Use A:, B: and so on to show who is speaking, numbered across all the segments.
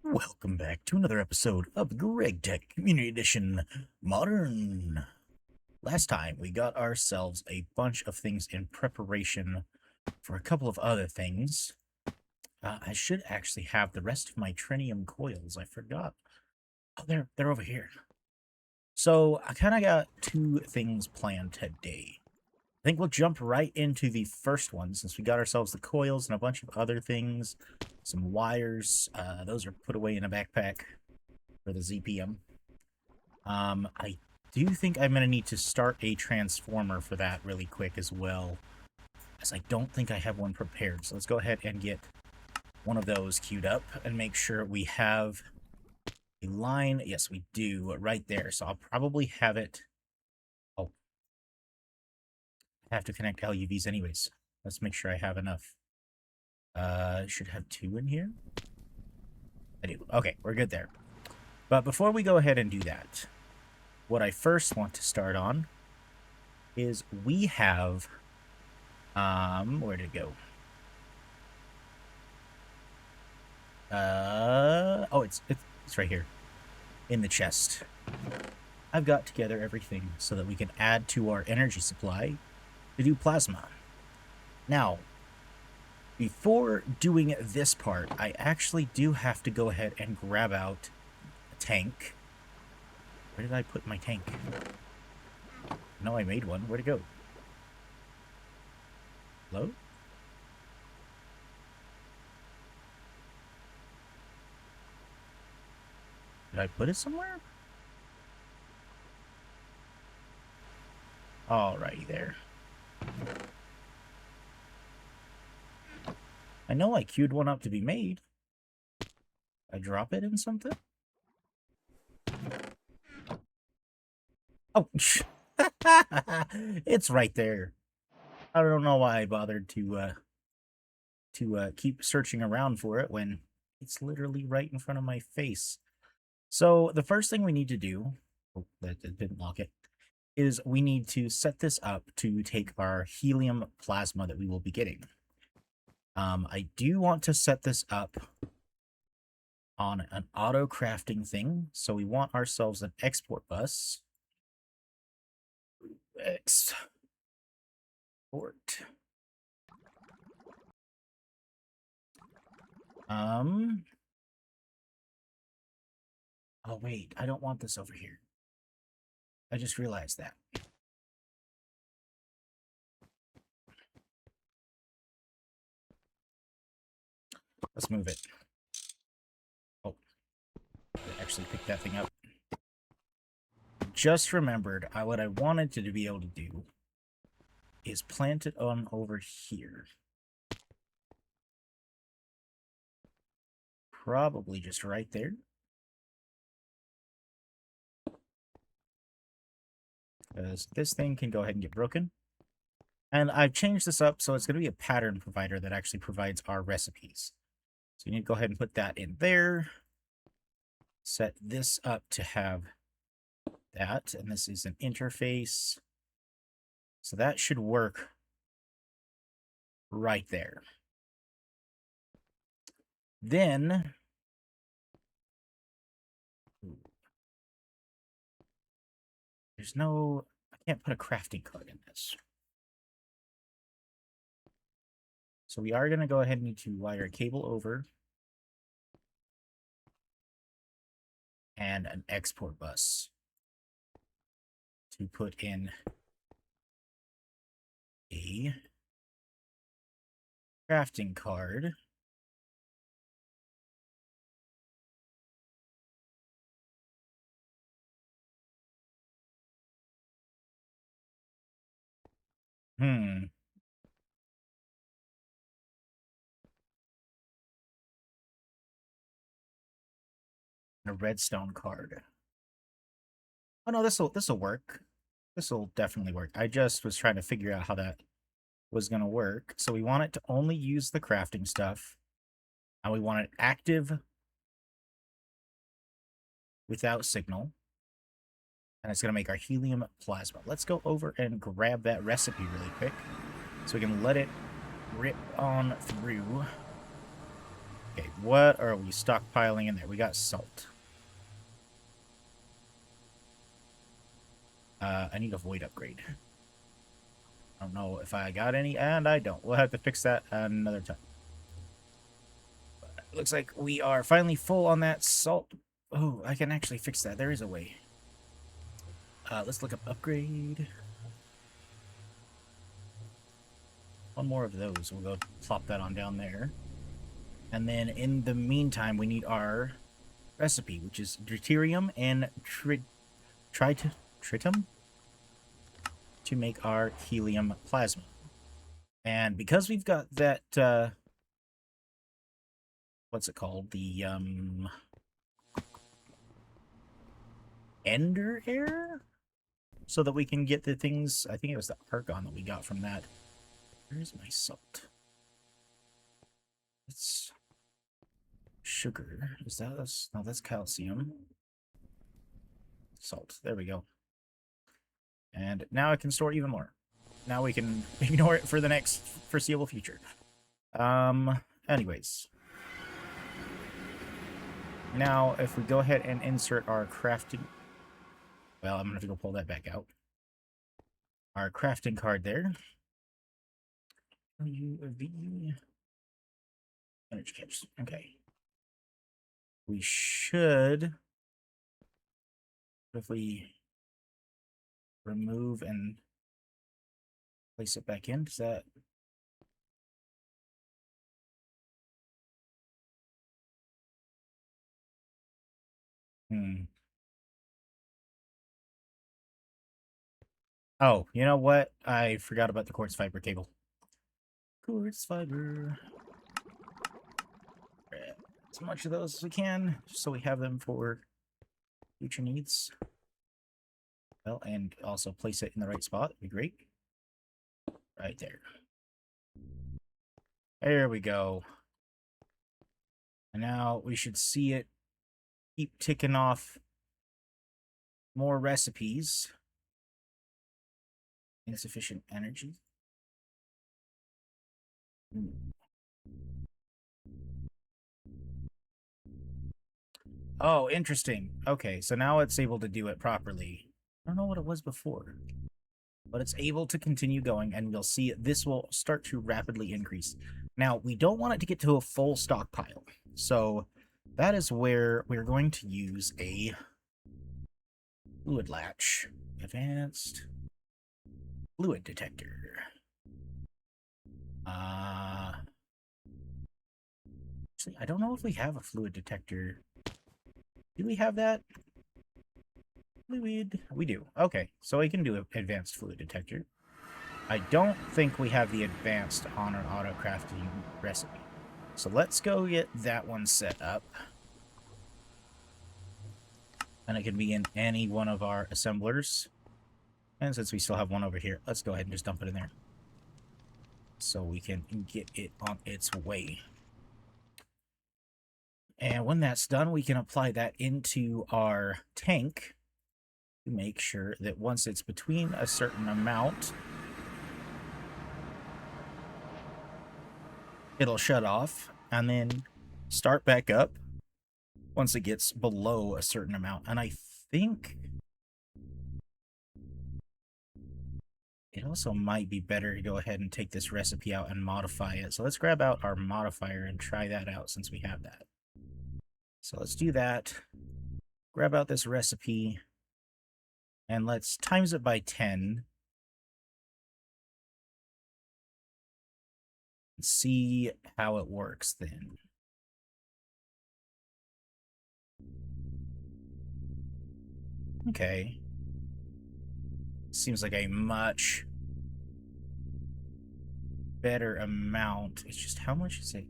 A: Welcome back to another episode of Gregtech Community Edition Modern. Last time, we got ourselves a bunch of things in preparation for a couple of other things. I should actually have the rest of my trinium coils. I forgot. Oh, they're over here. So, I kind of got two things planned today. I think we'll jump right into the first one since we got ourselves the coils and a bunch of other things. Some wires. Those are put away in a backpack for the ZPM. I do think I'm going to need to start a transformer for that really quick as well, as I don't think I have one prepared. So let's go ahead and get one of those queued up and make sure we have a line. Yes, we do, right there. So I'll probably have it. Oh, I have to connect LUVs anyways. Let's make sure I have enough. Should have two in here. I do. Okay, we're good there. But before we go ahead and do that, what I first want to start on is we have, where did it go? Oh, it's right here in the chest. I've got together everything so that we can add to our energy supply to do plasma. Now, before doing this part, I actually do have to go ahead and grab out a tank. Where did I put my tank? No, I made one. Where'd it go? Hello? Did I put it somewhere? Alrighty there. I know I queued one up to be made. I drop it in something? Oh, it's right there. I don't know why I bothered to keep searching around for it when it's literally right in front of my face. So the first thing we need to do, oh, that didn't lock it, is we need to set this up to take our helium plasma that we will be getting. I do want to set this up on an auto crafting thing. So we want ourselves an export bus. Export. Oh wait, I don't want this over here. I just realized that. Let's move it. Oh, I actually picked that thing up. Just remembered what I wanted to be able to do is plant it on over here. Probably just right there. Because this thing can go ahead and get broken. And I've changed this up so it's going to be a pattern provider that actually provides our recipes. So you need to go ahead and put that in there. Set this up to have that. And this is an interface. So that should work right there. Then there's no, I can't put a crafting card in this. So we are going to go ahead and need to wire a cable over and an export bus to put in a crafting card. A redstone card. Oh no, this'll work. This'll definitely work. I just was trying to figure out how that was gonna work. So we want it to only use the crafting stuff. And we want it active without signal. And it's gonna make our helium plasma. Let's go over and grab that recipe really quick so we can let it rip on through. Okay, what are we stockpiling in there? We got salt. I need a void upgrade. I don't know if I got any, and I don't. We'll have to fix that another time. But it looks like we are finally full on that salt. Oh, I can actually fix that. There is a way. Let's look up upgrade. One more of those. We'll go plop that on down there. And then in the meantime, we need our recipe, which is deuterium and tritium to make our helium plasma. And because we've got that, what's it called? The, ender air? So that we can get the things, I think it was the argon that we got from that. Where's my salt? It's sugar. Is that us? No, that's calcium. Salt. There we go. And now I can store even more. Now we can ignore it for the next foreseeable future. Anyways. Now, if we go ahead and insert our crafting... Well, I'm going to have to go pull that back out. Our crafting card there. UV... Energy caps. Okay. We should... If we remove and place it back in, does that... Oh, you know what? I forgot about the quartz fiber cable. Quartz fiber. Grab as much of those as we can, so we have them for future needs. Well, and also place it in the right spot. That'd be great. Right there. There we go. And now we should see it keep ticking off more recipes. Insufficient energy. Oh, interesting. Okay, so now it's able to do it properly. I don't know what it was before, but it's able to continue going, and you'll see this will start to rapidly increase. Now, we don't want it to get to a full stockpile, so that is where we're going to use a fluid latch. Advanced fluid detector. Actually, I don't know if we have a fluid detector. Do we have that? Fluid. We do. Okay, so we can do an advanced fluid detector. I don't think we have the advanced on our auto crafting recipe. So let's go get that one set up. And it can be in any one of our assemblers. And since we still have one over here, let's go ahead and just dump it in there. So we can get it on its way. And when that's done, we can apply that into our tank to make sure that once it's between a certain amount, it'll shut off and then start back up once it gets below a certain amount. And I think it also might be better to go ahead and take this recipe out and modify it. So let's grab out our modifier and try that out since we have that. So let's do that. Grab out this recipe and let's times it by 10. And see how it works then. Okay. Seems like a much better amount. It's just how much is it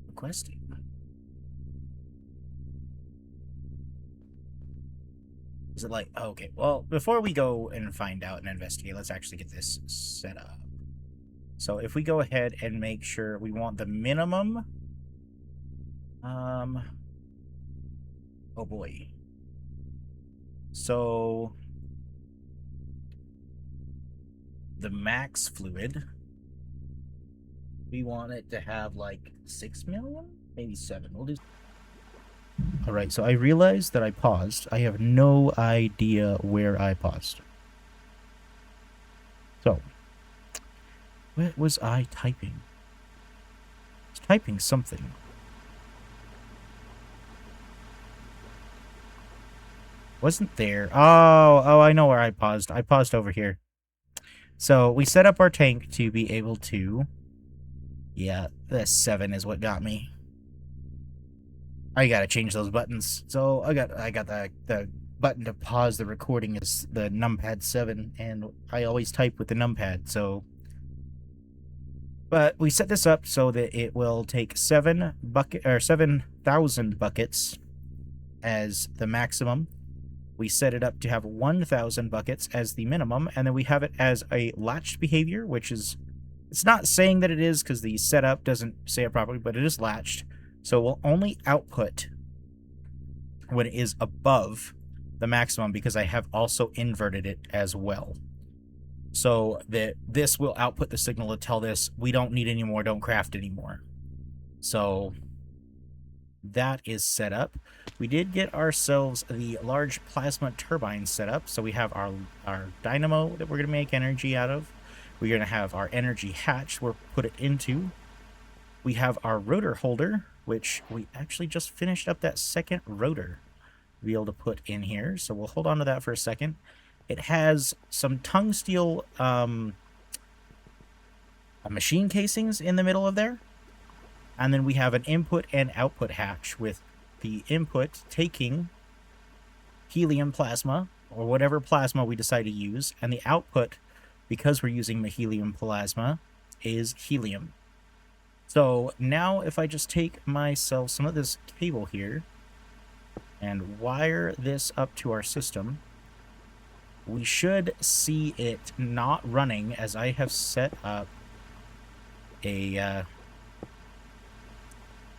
A: requesting? Is it like, oh, okay, well, before we go and find out and investigate, let's actually get this set up. So if we go ahead and make sure we want the minimum, oh boy. So the max fluid We want it to have like 6 million? Maybe 7. We'll do. Alright, so I realized that I paused. I have no idea where I paused. So, what was I typing? I was typing something. Wasn't there? Oh, I know where I paused. I paused over here. So, we set up our tank to be able to... Yeah, the 7 is what got me. I gotta change those buttons. So I got the button to pause the recording is the numpad 7, and I always type with the numpad. So, but we set this up so that it will take 7,000 buckets as the maximum. We set it up to have 1,000 buckets as the minimum, and then we have it as a latched behavior, which is, it's not saying that it is because the setup doesn't say it properly, but it is latched. So we'll only output when it is above the maximum because I have also inverted it as well. So that this will output the signal to tell this, we don't need any more, don't craft anymore. So that is set up. We did get ourselves the large plasma turbine set up. So we have our dynamo that we're going to make energy out of. We're going to have our energy hatch we'll put it into. We have our rotor holder, which we actually just finished up that second rotor to be able to put in here. So we'll hold on to that for a second. It has some tungsteel machine casings in the middle of there. And then we have an input and output hatch with the input taking helium plasma or whatever plasma we decide to use. And the output, because we're using the helium plasma, is helium. So now if I just take myself some of this cable here and wire this up to our system, we should see it not running as I have set up a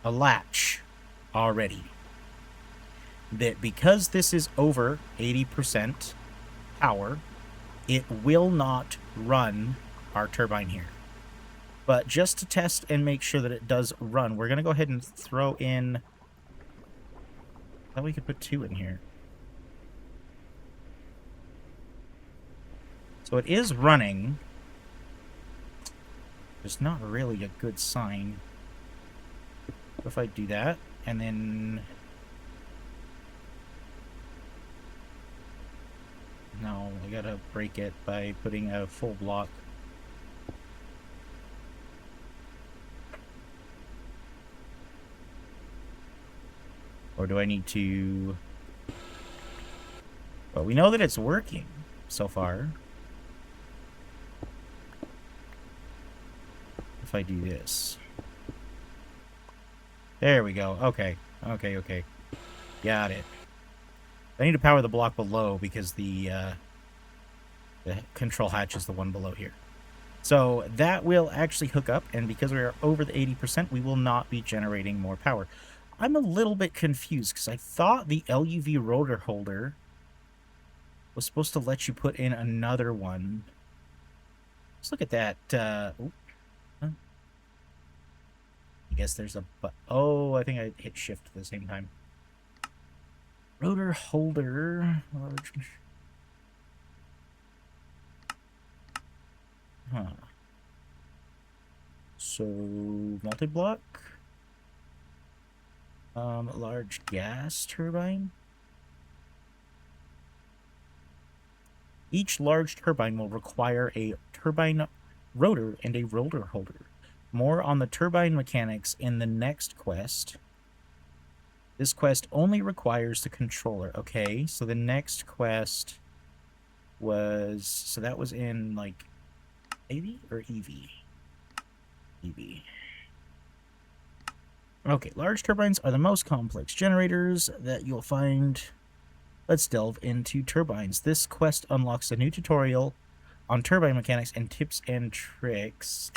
A: latch already. That because this is over 80% power, it will not run our turbine here. But just to test and make sure that it does run, we're going to go ahead and throw in... I thought we could put 2 in here. So it is running. It's not really a good sign. What if I do that, and then... No, I gotta break it by putting a full block. Or do I need to... But we know that it's working so far. If I do this. There we go. Okay. Okay. Got it. I need to power the block below because the control hatch is the one below here. So that will actually hook up, and because we are over the 80%, we will not be generating more power. I'm a little bit confused because I thought the LUV rotor holder was supposed to let you put in another one. Let's look at that. Huh? I guess there's a... Oh, I think I hit shift at the same time. Rotor holder... Large... Huh. So, multi-block... large gas turbine. Each large turbine will require a turbine rotor and a rotor holder. More on the turbine mechanics in the next quest. This quest only requires the controller. Okay, so the next quest was... So that was in, like, AV or EV? EV. Okay, large turbines are the most complex generators that you'll find. Let's delve into turbines. This quest unlocks a new tutorial on turbine mechanics and tips and tricks.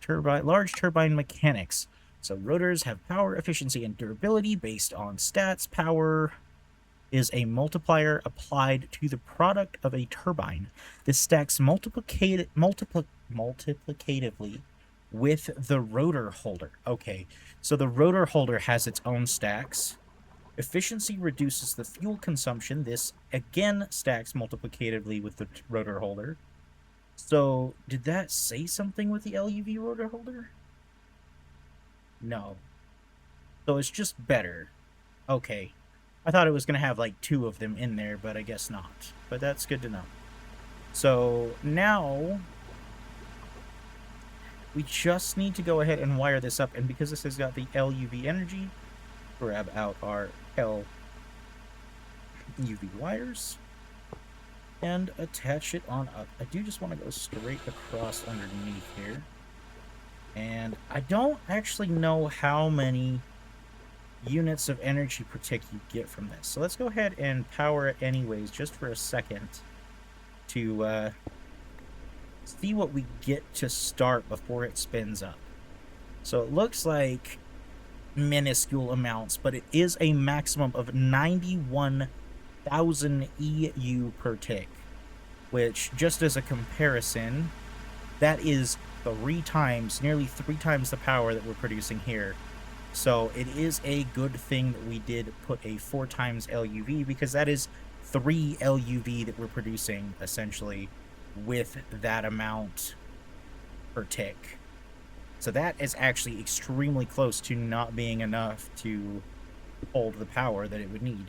A: Large turbine mechanics. So rotors have power, efficiency, and durability based on stats, power, is a multiplier applied to the product of a turbine. This stacks multiplicatively with the rotor holder. Okay, so the rotor holder has its own stacks. Efficiency reduces the fuel consumption. This again stacks multiplicatively with the rotor holder. So, did that say something with the LUV rotor holder? No. So it's just better. Okay. I thought it was going to have like 2 of them in there, but I guess not. But that's good to know. So now we just need to go ahead and wire this up. And because this has got the LUV energy, grab out our LUV wires and attach it on up. I do just want to go straight across underneath here. And I don't actually know how many units of energy per tick you get from this. So let's go ahead and power it anyways, just for a second, to see what we get to start before it spins up. So it looks like minuscule amounts, but it is a maximum of 91,000 EU per tick, which, just as a comparison, that is nearly three times the power that we're producing here. So it is a good thing that we did put a 4 times LUV, because that is 3 LUV that we're producing, essentially, with that amount per tick. So that is actually extremely close to not being enough to hold the power that it would need.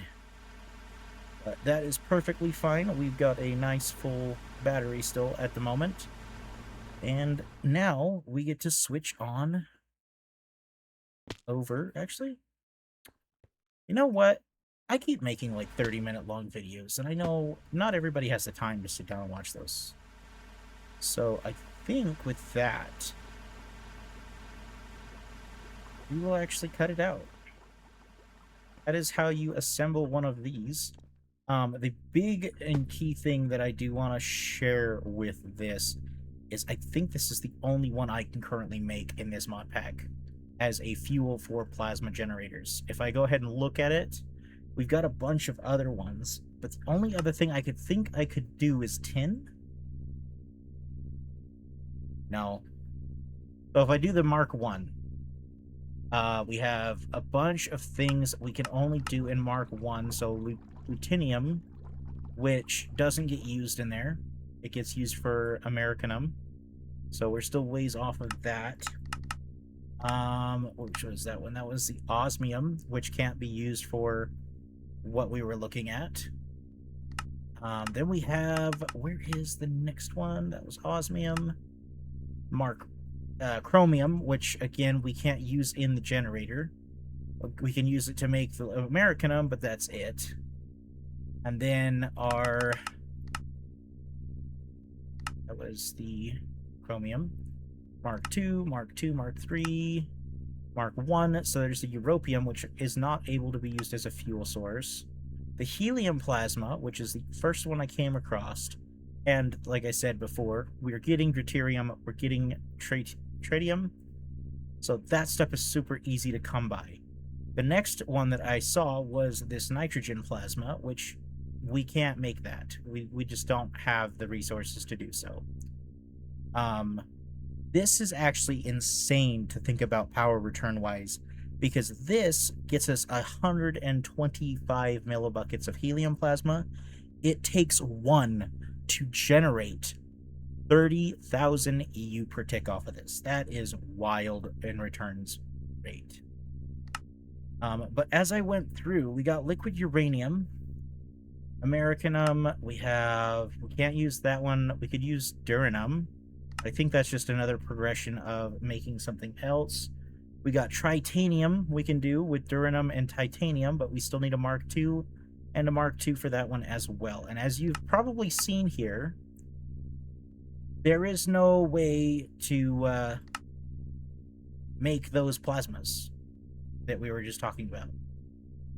A: But that is perfectly fine. We've got a nice full battery still at the moment. And now we get to switch on over. Actually, you know what? I keep making like 30-minute long videos, and I know not everybody has the time to sit down and watch those. So I think with that, we will actually cut it out. That is how you assemble one of these. The big and key thing that I do want to share with this is I think this is the only one I can currently make in this mod pack as a fuel for plasma generators. If I go ahead and look at it, we've got a bunch of other ones, but the only other thing I could think I could do is tin. No. So if I do the Mark I, we have a bunch of things we can only do in Mark I. So plutonium, which doesn't get used in there. It gets used for Americanum. So we're still ways off of that. Which was that one? That was the osmium, which can't be used for what we were looking at. Then we have, where is the next one? That was osmium. Chromium, which again we can't use in the generator. We can use it to make the Americanum, but that's it. And then that was the chromium. Mark II, Mark II, Mark III, Mark I. So there's the europium, which is not able to be used as a fuel source. The helium plasma, which is the first one I came across. And like I said before, we're getting deuterium, we're getting tritium. So that stuff is super easy to come by. The next one that I saw was this nitrogen plasma, which we can't make that. We just don't have the resources to do so. This is actually insane to think about power return wise, because this gets us 125 millibuckets of helium plasma. It takes 1 to generate 30,000 EU per tick off of this. That is wild in returns rate. But as I went through, we got liquid uranium, Americanum, we can't use that one. We could use Duranum. I think that's just another progression of making something else. We got tritanium we can do with Duranum and titanium, but we still need a Mark II and a Mark II for that one as well. And as you've probably seen here, there is no way to make those plasmas that we were just talking about.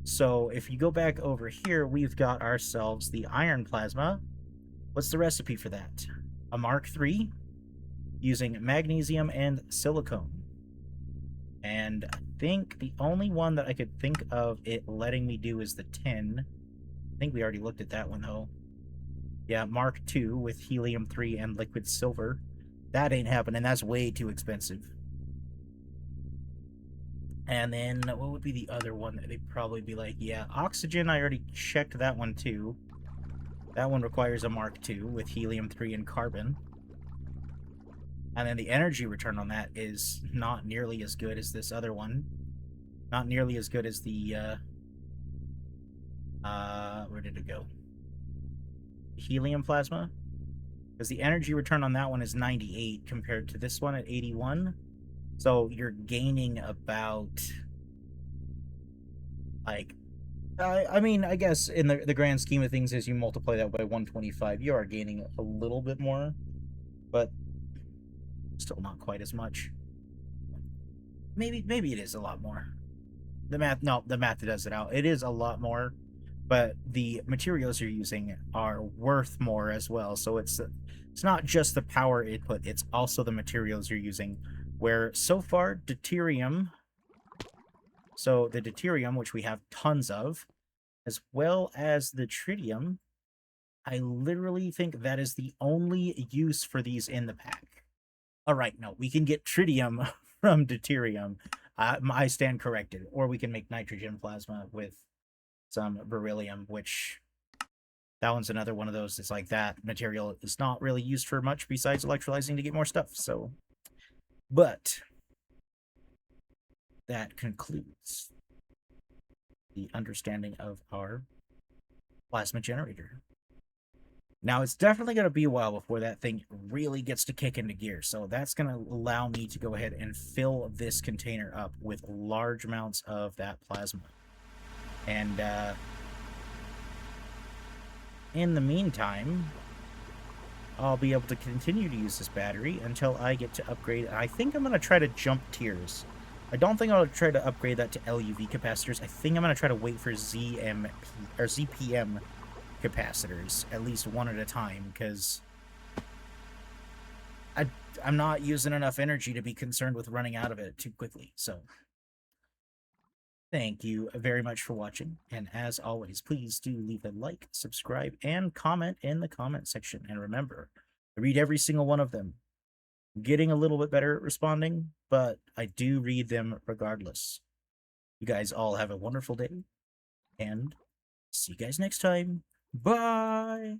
A: So if you go back over here, we've got ourselves the iron plasma. What's the recipe for that? A Mark III using magnesium and silicone. And I think the only one that I could think of it letting me do is the tin. think we already looked at that one, though. Yeah, Mark II with helium-3 and liquid silver. That ain't happening. That's way too expensive. And then what would be the other one that they'd probably be like, yeah, oxygen, I already checked that one too. That one requires a Mark II with helium-3 and carbon. And then the energy return on that is not nearly as good as this other one. Not nearly as good as the, where did it go? Helium Plasma? Because the energy return on that one is 98 compared to this one at 81. So you're gaining about, like, I mean, I guess in the grand scheme of things, as you multiply that by 125, you are gaining a little bit more, but still not quite as much. Maybe it is a lot more. The math does it out. It is a lot more, but the materials you're using are worth more as well. So it's not just the power input, it's also the materials you're using. Where so far, deuterium, so the deuterium, which we have tons of, as well as the tritium, I literally think that is the only use for these in the pack. All right, no, we can get tritium from deuterium. I stand corrected. Or we can make nitrogen plasma with some beryllium, which that one's another one of those. It's like that material is not really used for much besides electrolyzing to get more stuff. So, but that concludes the understanding of our plasma generator. Now, it's definitely going to be a while before that thing really gets to kick into gear, so that's going to allow me to go ahead and fill this container up with large amounts of that plasma. And in the meantime, I'll be able to continue to use this battery until I get to upgrade. I think I'm going to try to jump tiers. I don't think I'll try to upgrade that to LUV capacitors. I think I'm going to try to wait for ZPM capacitors, at least one at a time, because I'm not using enough energy to be concerned with running out of it too quickly. So thank you very much for watching, and as always, please do leave a like, subscribe, and comment in the comment section. And remember, I read every single one of them. I'm getting a little bit better at responding, but I do read them regardless. You guys all have a wonderful day, and see you guys next time. Bye!